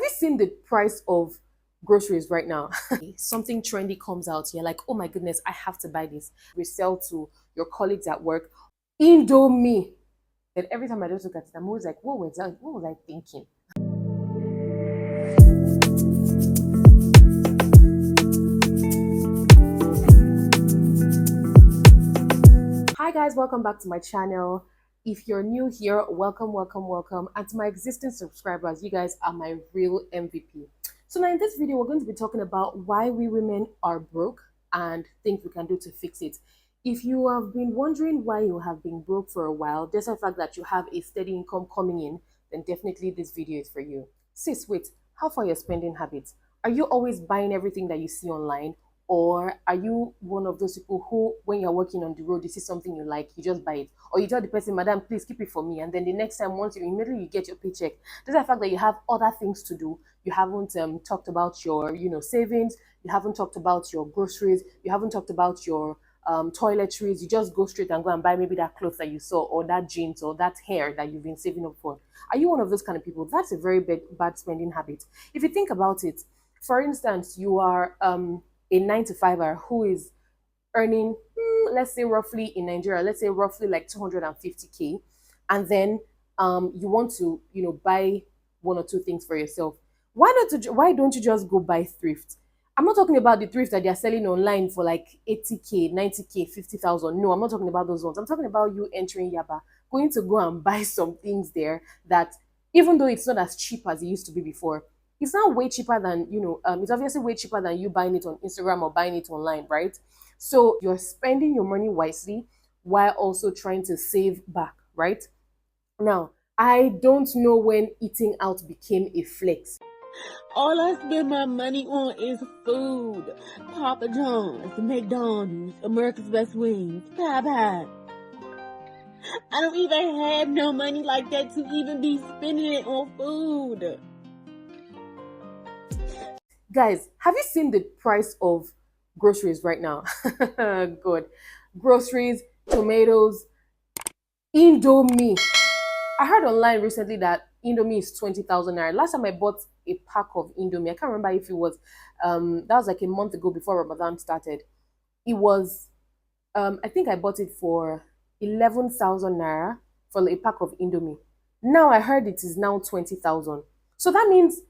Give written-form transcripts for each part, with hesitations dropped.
Have you seen the price of groceries right now? Something trendy comes out, you're like, oh my goodness, I have to buy this. Resell to your colleagues at work. Indomie. And every time I just look at it, I'm always like, what was I thinking? Hi guys, welcome back to my channel. If you're new here, welcome, welcome, welcome. And to my existing subscribers, you guys are my real MVP. So now in this video, we're going to be talking about why we women are broke and things we can do to fix it. If you have been wondering why you have been broke for a while, despite the fact that you have a steady income coming in, then definitely this video is for you. Sis, wait, how far your spending habits? Are you always buying everything that you see online? Or are you one of those people who, when you're walking on the road, you see something you like, you just buy it? Or you tell the person, madam, please keep it for me. And then the next time, once you immediately you get your paycheck, there's the fact that you have other things to do. You haven't talked about your, savings. You haven't talked about your groceries. You haven't talked about your toiletries. You just go straight and go and buy maybe that clothes that you saw, or that jeans, or that hair that you've been saving up for. Are you one of those kind of people? That's a very bad spending habit. If you think about it, for instance, you are a 9 to 5er who is earning, let's say roughly in Nigeria, let's say roughly like 250K, and then you want to, buy one or two things for yourself. Why don't you just go buy thrift? I'm not talking about the thrift that they're selling online for like 80K, 90K, 50,000. No, I'm not talking about those ones. I'm talking about you entering Yaba, going to go and buy some things there that, even though it's not as cheap as it used to be before, it's now way cheaper than, it's obviously way cheaper than you buying it on Instagram or buying it online, right? So you're spending your money wisely while also trying to save back, right? Now, I don't know when eating out became a flex. All I spend my money on is food. Papa John's, McDonald's, America's Best Wings, Popeye. I don't even have no money like that to even be spending it on food. Guys, have you seen the price of groceries right now? Good. Groceries, tomatoes, Indomie. I heard online recently that Indomie is 20,000 naira. Last time I bought a pack of Indomie, I can't remember if it was, that was like a month ago before Ramadan started. It was, I think I bought it for 11,000 naira for a pack of Indomie. Now I heard it is now 20,000. So that means,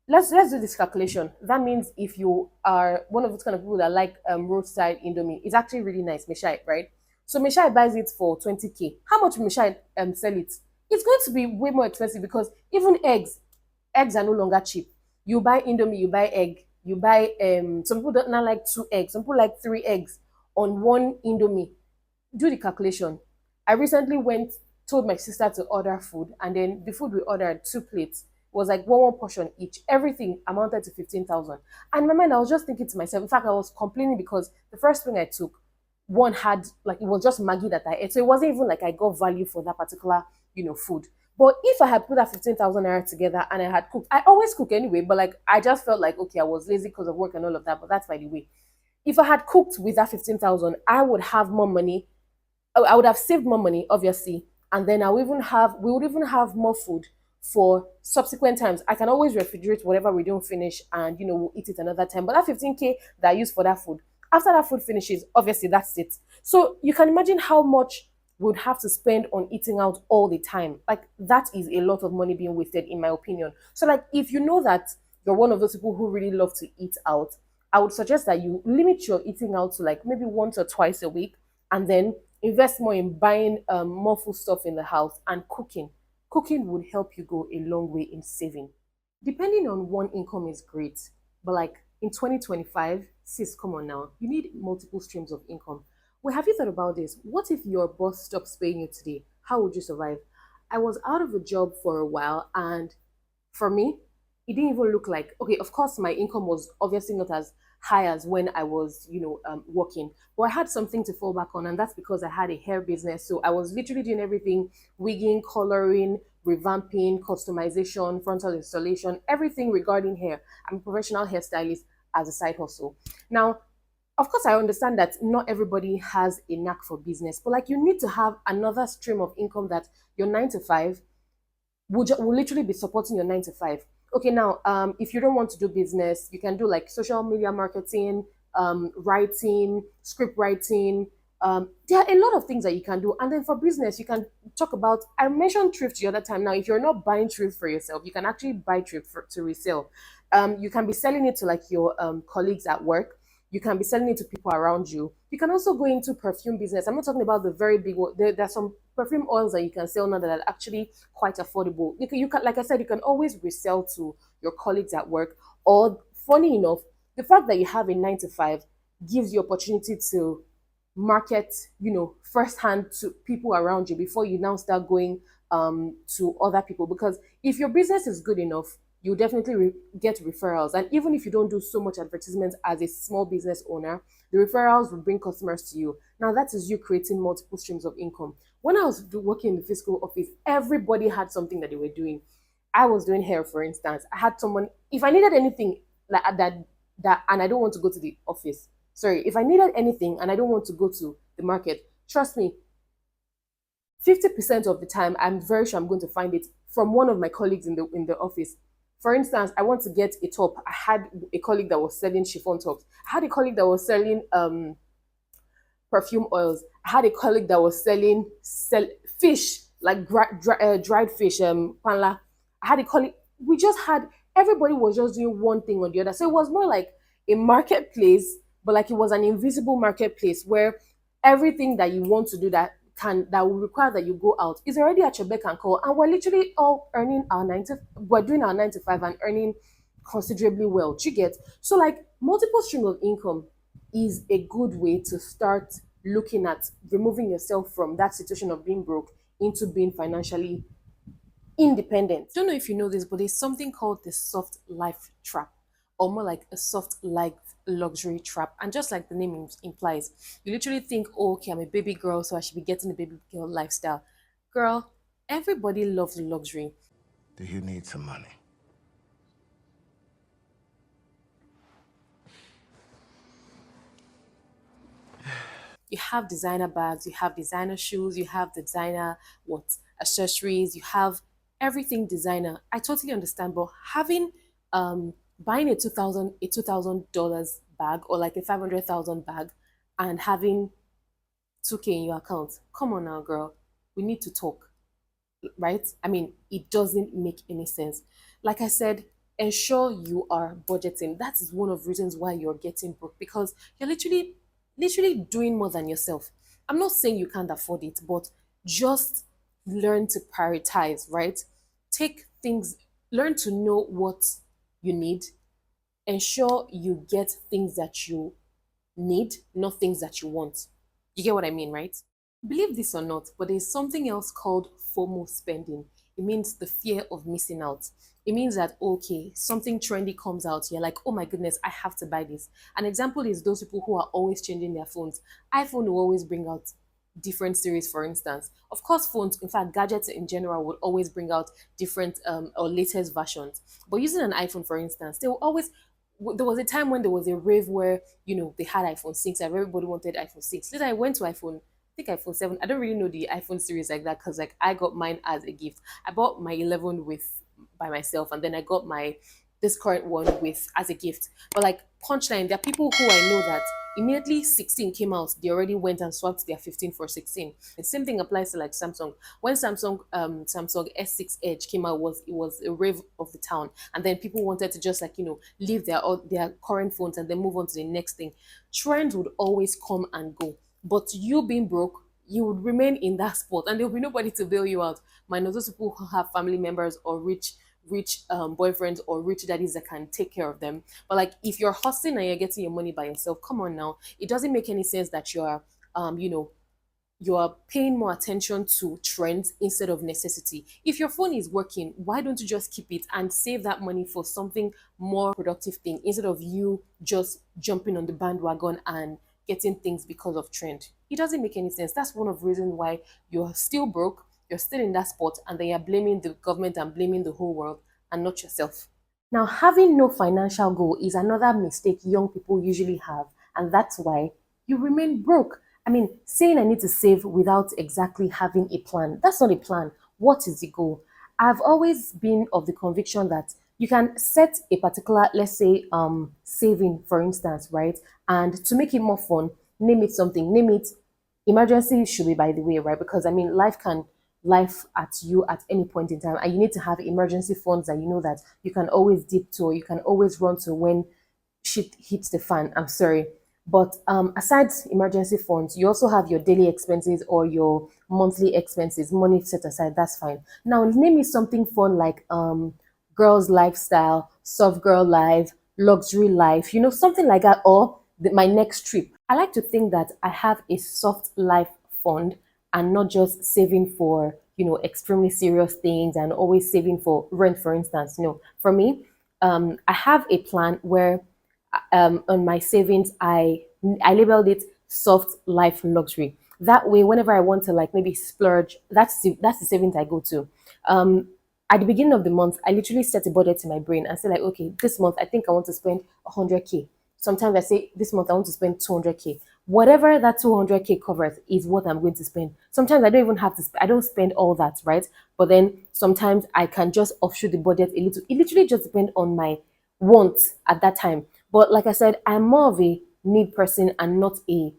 let's do this calculation. That means if you are one of those kind of people that like roadside Indomie, it's actually really nice, Meshai, right? So Meshai buys it for 20K. How much will Meshai sell it? It's going to be way more expensive because even eggs are no longer cheap. You buy Indomie, you buy egg, you buy some people don't not like 2 eggs, some people like 3 eggs on one Indomie. Do the calculation. I recently told my sister to order food, and then the food we ordered, 2 plates, was like one portion each. Everything amounted to 15,000. And in my mind, I was just thinking to myself, in fact, I was complaining because the first thing I took, one had, like, it was just Maggie that I ate. So it wasn't even like I got value for that particular, food. But if I had put that 15,000 naira together and I had cooked, I always cook anyway, but like I just felt like, okay, I was lazy because of work and all of that, but that's by the way. If I had cooked with that 15,000, I would have more money. I would have saved more money, obviously, and then we would even have more food for subsequent times. I can always refrigerate whatever we don't finish, and we'll eat it another time. But that 15K that I use for that food, after that food finishes, obviously that's it. So you can imagine how much we would have to spend on eating out all the time. Like, that is a lot of money being wasted, in my opinion. So like, if you know that you're one of those people who really love to eat out, I would suggest that you limit your eating out to like maybe once or twice a week, and then invest more in buying more food stuff in the house and cooking. Cooking would help you go a long way in saving. Depending on one income is great, but like in 2025, sis, come on now, you need multiple streams of income. Well, have you thought about this? What if your boss stops paying you today? How would you survive? I was out of a job for a while, and for me, it didn't even look like, okay, of course, my income was obviously not as high as when I was, working, but I had something to fall back on, and that's because I had a hair business. So I was literally doing everything: wigging, coloring, revamping, customization, frontal installation, everything regarding hair. I'm a professional hairstylist as a side hustle. Now, of course, I understand that not everybody has a knack for business, but like, you need to have another stream of income that your 9 to 5 will literally be supporting your 9 to 5. Okay, now, if you don't want to do business, you can do like social media marketing, writing, script writing. There are a lot of things that you can do. And then for business, you can talk about, I mentioned thrift the other time. Now, if you're not buying thrift for yourself, you can actually buy thrift to resell. You can be selling it to like your colleagues at work. You can be selling it to people around you. You can also go into perfume business. I'm not talking about the very big one. There are some perfume oils that you can sell now that are actually quite affordable. You can, like I said, you can always resell to your colleagues at work. Or, funny enough, the fact that you have a 9 to 5 gives you opportunity to market, firsthand to people around you before you now start going to other people. Because if your business is good enough, you definitely get referrals. And even if you don't do so much advertisement as a small business owner, the referrals will bring customers to you. Now, that is you creating multiple streams of income. When I was working in the physical office, everybody had something that they were doing. I was doing hair, for instance. I had someone, if I needed anything like that, and I don't want to go to the office. Sorry, if I needed anything and I don't want to go to the market, trust me, 50% of the time, I'm very sure I'm going to find it from one of my colleagues in the office. For instance, I want to get a top. I had a colleague that was selling chiffon tops. I had a colleague that was selling perfume oils. I had a colleague that was selling fish, like dried fish, panla. I had a colleague. We just had everybody was just doing one thing or the other. So it was more like a marketplace, but like it was an invisible marketplace where everything that you want to do that will require that you go out is already at your beck and call, and we're literally all earning our 90. We're doing our 9 to 5 and earning considerably well. Do you get? So like multiple stream of income is a good way to start looking at removing yourself from that situation of being broke into being financially independent. Don't know if you know this, but there's something called the soft life trap, or more like a soft life luxury trap. And just like the name implies, you literally think, oh, okay, I'm a baby girl, so I should be getting a baby girl lifestyle. Girl, everybody loves luxury. Do you need some money? You have designer bags, you have designer shoes, you have designer what accessories, you have everything designer. I totally understand, but having buying a $2,000 bag or like a 500,000 bag and having 2K in your account, come on now, girl, we need to talk, right? I mean, it doesn't make any sense. Like I said, ensure you are budgeting. That is one of the reasons why you're getting broke, because you're literally doing more than yourself. I'm not saying you can't afford it, but just learn to prioritize, right? Take things, learn to know what you need. Ensure you get things that you need, not things that you want. You get what I mean, right? Believe this or not, but there's something else called FOMO spending. It means the fear of missing out. It means that, okay, something trendy comes out, you're like, oh my goodness, I have to buy this. An example is those people who are always changing their phones. iPhone will always bring out different series, for instance. Of course, phones, in fact, gadgets in general will always bring out different or latest versions. But using an iPhone, for instance, they will always, there was a time when there was a rave where they had iPhone 6 and everybody wanted iPhone 6. Later I went to iPhone, I think iPhone 7. I don't really know the iPhone series like that, because like I got mine as a gift. I bought my 11 with by myself, and then I got my this current one with as a gift. But like punchline, there are people who I know that immediately 16 came out, they already went and swapped their 15 for 16. The same thing applies to like Samsung. When Samsung S6 Edge came out, it was a rave of the town, and then people wanted to just like leave their current phones and then move on to the next thing. Trends would always come and go, but you being broke, you would remain in that spot, and there will be nobody to bail you out. Minus those people who have family members or rich boyfriends or rich daddies that can take care of them. But like if you're hustling and you're getting your money by yourself, come on now. It doesn't make any sense that you're paying more attention to trends instead of necessity. If your phone is working, why don't you just keep it and save that money for something more productive thing, instead of you just jumping on the bandwagon and getting things because of trend? It doesn't make any sense. That's one of the reasons why you're still broke, you're still in that spot, and then you're blaming the government and blaming the whole world and not yourself. Now, having no financial goal is another mistake young people usually have, and that's why you remain broke. I mean, saying I need to save without exactly having a plan, that's not a plan. What is the goal? I've always been of the conviction that you can set a particular, let's say, saving, for instance, right? And to make it more fun, name it something. Name it emergency should be by the way, right? Because I mean, life can life at you at any point in time, and you need to have emergency funds that you know that you can always dip to, or you can always run to when shit hits the fan. I'm sorry. But aside emergency funds, you also have your daily expenses or your monthly expenses, money set aside. That's fine. Now, name me something fun like girls' lifestyle, soft girl life, luxury life, something like that, or my next trip. I like to think that I have a soft life fund and not just saving for, extremely serious things and always saving for rent, for instance. No, for me, I have a plan where on my savings, I labeled it soft life luxury. That way, whenever I want to like maybe splurge, that's the savings I go to. Um, at the beginning of the month, I literally set a budget in my brain and say like, okay, this month I think I want to spend 100K. Sometimes I say this month I want to spend 200K. Whatever that 200K covers is what I'm going to spend. Sometimes I don't even have to. I don't spend all that, right? But then sometimes I can just offshoot the budget a little. It literally just depends on my want at that time. But like I said, I'm more of a need person and not a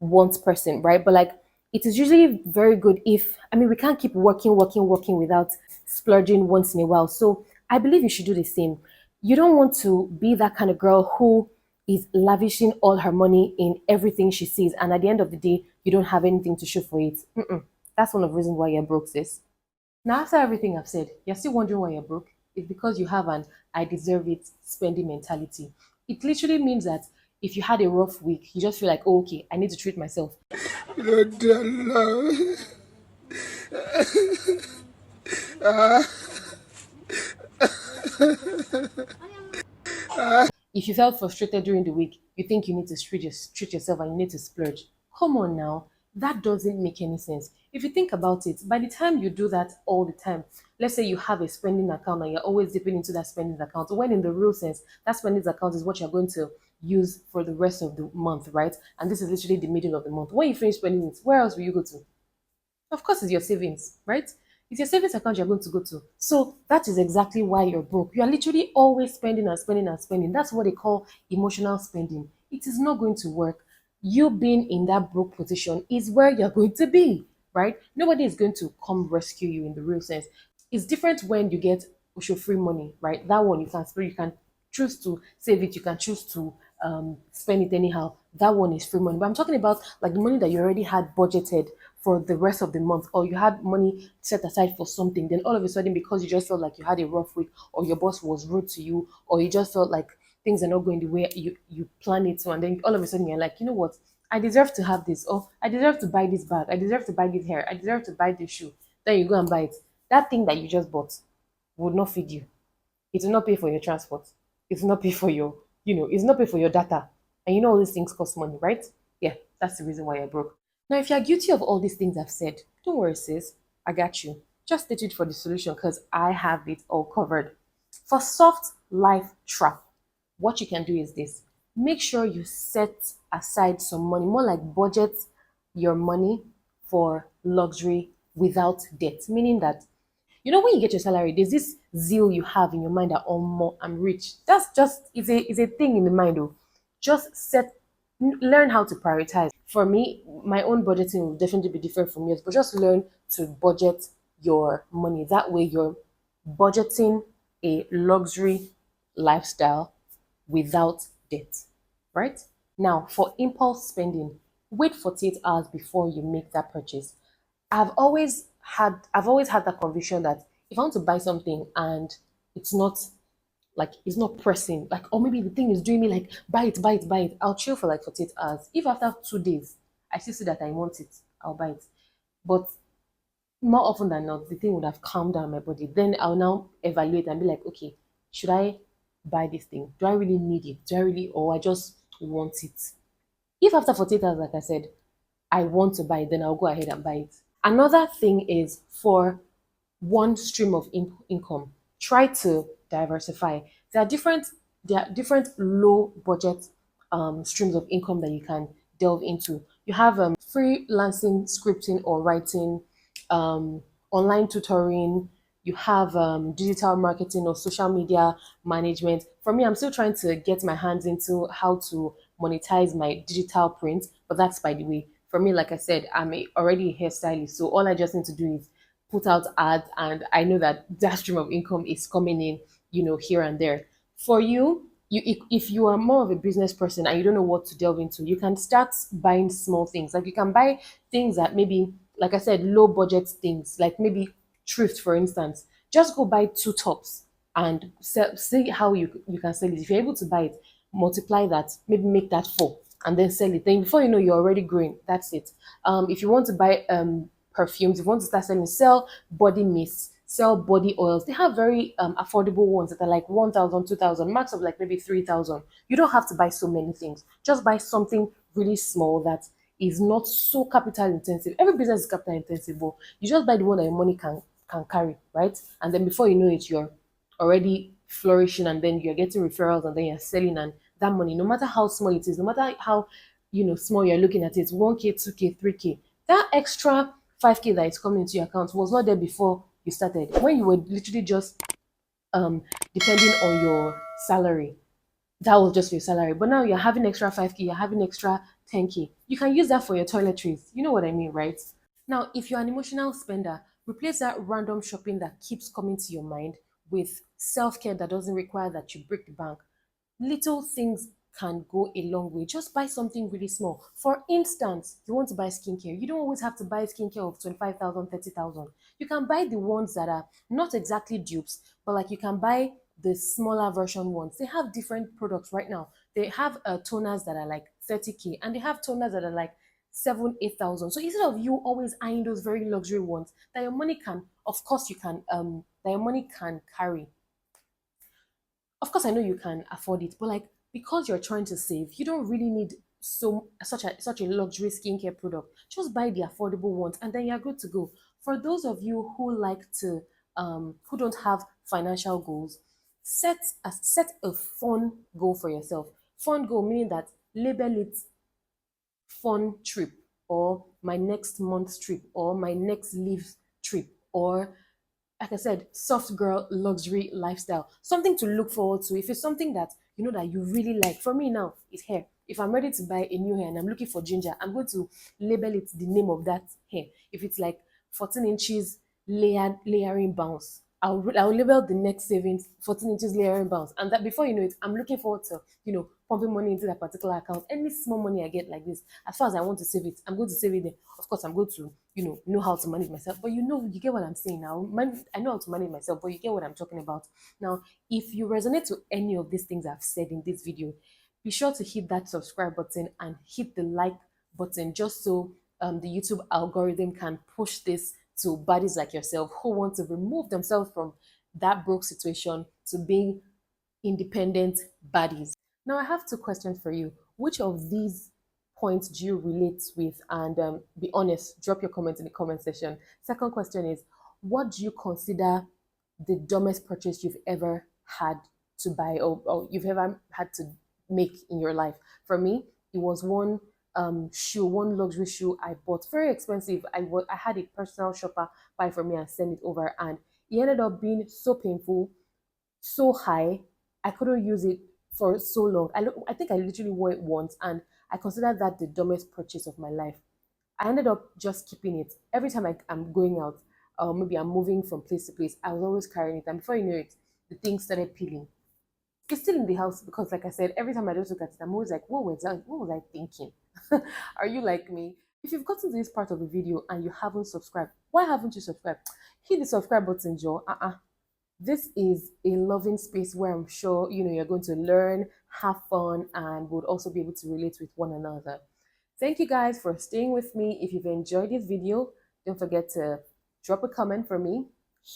want person, right? But like it is usually very good if I mean we can't keep working without splurging once in a while. So I believe you should do the same. You don't want to be that kind of girl who is lavishing all her money in everything she sees, and at the end of the day, you don't have anything to show for it. That's one of the reasons why you're broke, sis. Now, after everything I've said, you're still wondering why you're broke. It's because you have an I deserve it spending mentality. It literally means that if you had a rough week, you just feel like, oh, okay, I need to treat myself. If you felt frustrated during the week, you think you need to treat yourself and you need to splurge. Come on now. That doesn't make any sense. If you think about it, by the time you do that all the time, let's say you have a spending account and you're always dipping into that spending account, when in the real sense, that spending account is what you're going to use for the rest of the month, right? And this is literally the middle of the month. When you finish spending it, where else will you go to? Of course, it's your savings, right? It's your savings account you're going to go to. So that is exactly why you're broke. You are literally always spending and spending and spending. That's what they call emotional spending. It is not going to work. You being in that broke position is where you're going to be, right? Nobody is going to come rescue you in the real sense. It's different when you get Osho free money, right? That one you can spend, you can choose to save it, you can choose to spend it anyhow. That one is free money. But I'm talking about like the money that you already had budgeted for the rest of the month, or you had money set aside for something. Then all of a sudden, because you just felt like you had a rough week, or your boss was rude to you, or you just felt like things are not going the way you plan it to, and then all of a sudden you're like, you know what? I deserve to have this, or I deserve to buy this bag, I deserve to buy this hair, I deserve to buy this shoe. Then you go and buy it. That thing that you just bought would not feed you. It will not pay for your transport. It will not pay for your, it's not pay for your data. And you know all these things cost money, right? Yeah, that's the reason why you're broke. Now, if you're guilty of all these things I've said, don't worry, sis. I got you. Just stay tuned for the solution because I have it all covered. For soft life trap, what you can do is this. Make sure you set aside some money, more like budget your money for luxury without debt. Meaning that when you get your salary, there's this zeal you have in your mind that oh more I'm rich. That's just is a thing in the mind though. Just learn how to prioritize. For me, my own budgeting will definitely be different from yours, but just learn to budget your money. That way you're budgeting a luxury lifestyle without debt. Right? Now, for impulse spending, wait 48 hours before you make that purchase. I've always had that conviction that if I want to buy something and it's not it's not pressing, like, or maybe the thing is doing me like buy it, buy it, buy it, I'll chill for like 48 hours. If after 2 days I still see that I want it, I'll buy it. But more often than not, the thing would have calmed down my body. Then I'll now evaluate and be like, okay, should I buy this thing? Do I really need it? Do I really, or I just want it? If after 48 hours, like I said, I want to buy it, then I'll go ahead and buy it. Another thing is for one stream of income, try to diversify. There are different low budget streams of income that you can delve into. You have freelancing, scripting or writing, online tutoring, you have digital marketing or social media management. For me, I'm still trying to get my hands into how to monetize my digital print, but that's by the way. For me, like I said, already a hairstylist, so all I just need to do is put out ads, and I know that that stream of income is coming in, here and there. For you, if you are more of a business person and you don't know what to delve into, you can start buying small things. Like you can buy things that maybe, like I said, low budget things, like maybe thrift, for instance. Just go buy two tops and see how you can sell it. If you're able to buy it, multiply that, maybe make that four, and then sell it. Then before you know, you're already growing. That's it. If you want to buy perfumes, if you want to start selling, sell body mists, sell body oils. They have very affordable ones that are like 1,000, 2,000, max of like maybe 3,000. You don't have to buy so many things. Just buy something really small that is not so capital intensive. Every business is capital intensive, but you just buy the one that your money can carry, right? And then before you know it, you're already flourishing, and then you're getting referrals, and then you're selling, and that money, no matter how small it is, no matter how small you're looking at it, 1K, 2K, 3K, that extra 5K that is coming into your account was not there before you started, when you were literally just depending on your salary. That was just your salary. But now you're having extra 5K, you're having extra 10K. You can use that for your toiletries. You know what I mean, right? Now, if you're an emotional spender, replace that random shopping that keeps coming to your mind with self care that doesn't require that you break the bank. Little things can go a long way. Just buy something really small. For instance, you want to buy skincare. You don't always have to buy skincare of 25,000, 30,000. You can buy the ones that are not exactly dupes, but like you can buy the smaller version ones. They have different products right now. They have toners that are like 30K, and they have toners that are like 7, 8,000. So instead of you always eyeing those very luxury ones that your money can, of course, you can that your money can carry. Of course, I know you can afford it, but like because you're trying to save, you don't really need such a luxury skincare product. Just buy the affordable ones, and then you're good to go. For those of you who like to who don't have financial goals, set a fun goal for yourself. Fun goal meaning that label it fun trip, or my next month trip, or my next leave trip, or like I said, soft girl luxury lifestyle. Something to look forward to. If it's something that you know that you really like. For me now, it's hair. If I'm ready to buy a new hair and I'm looking for ginger, I'm going to label it the name of that hair. If it's like 14 inches layering bounce, I'll label the next savings 14 inches layering bounce. And that before you know it, I'm looking forward to, pumping money into that particular account. Any small money I get like this, as far as I want to save it, I'm going to save it there. Of course, I'm going to, know how to manage myself. But you get what I'm saying now. I know how to manage myself, but you get what I'm talking about. Now, if you resonate to any of these things I've said in this video, be sure to hit that subscribe button and hit the like button, just so the YouTube algorithm can push this to bodies like yourself who want to remove themselves from that broke situation to being independent bodies. Now, I have two questions for you. Which of these points do you relate with? And be honest, drop your comment in the comment section. Second question is, what do you consider the dumbest purchase you've ever had to buy, or you've ever had to make in your life? For me, it was one luxury shoe I bought, very expensive. I had a personal shopper buy for me and send it over, and it ended up being so painful, so high. I couldn't use it for so long. I think I literally wore it once, and I consider that the dumbest purchase of my life. I ended up just keeping it. Every time I'm going out, or maybe I'm moving from place to place, I was always carrying it. And before you know it, the thing started peeling. It's still in the house because, like I said, every time I just look at it, I'm always like, what was I thinking? Are you like me? If you've gotten to this part of the video and you haven't subscribed, why haven't you subscribed? Hit the subscribe button, Joe. This is a loving space where I'm sure you're going to learn, have fun, and would also be able to relate with one another. Thank you guys for staying with me. If you've enjoyed this video, don't forget to drop a comment for me,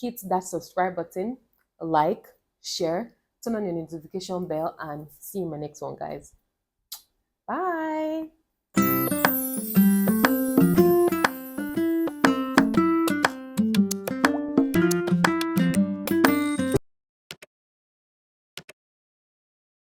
hit that subscribe button, like, share, turn on your notification bell, and see you in my next one, guys. Bye.